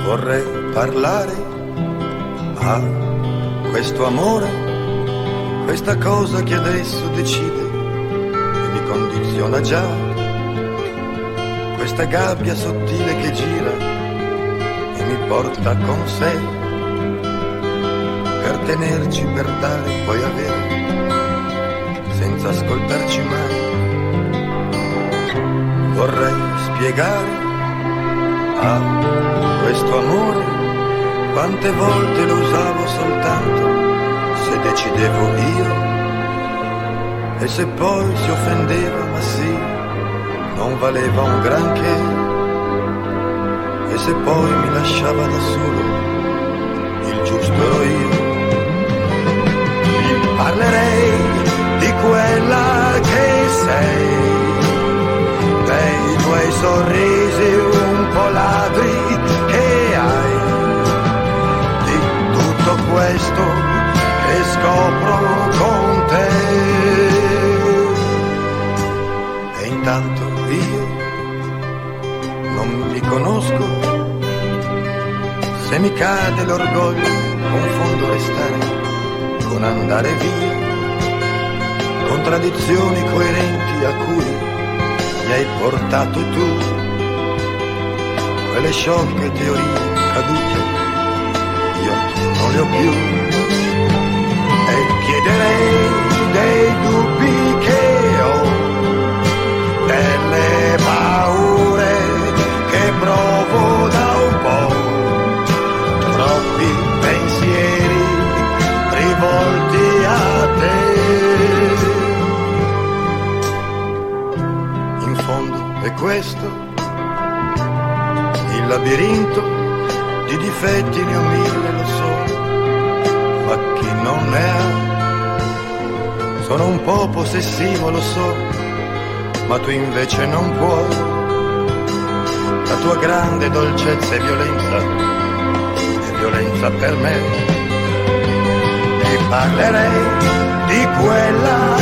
Vorrei parlare a questo amore, questa cosa che adesso decide e mi condiziona già, questa gabbia sottile che gira e mi porta con sé, per tenerci, per dare, poi avere, senza ascoltarci mai. Vorrei spiegare a questo amore quante volte lo usavo soltanto se decidevo io, e se poi si offendeva, ma sì, non valeva un granché, e se poi mi lasciava da solo, il giusto ero io. Gli parlerei di quella che sei, dei tuoi sorrisi un po' ladri che hai, di tutto questo che scopro con te. E intanto io non mi conosco, se mi cade l'orgoglio confondo restare con andare via, contraddizioni coerenti a cui mi hai portato tu, quelle sciocche teorie cadute, io non le ho più, e chiederei dei dubbi che ho, delle paure che provo da un po', troppi pensieri rivolti a te. In fondo è questo il labirinto di difetti, ne ho mille, lo so, ma chi non ne ha? Sono un po' possessivo, lo so, ma tu invece non puoi. La tua grande dolcezza è violenza per me. Ti parlerei di quella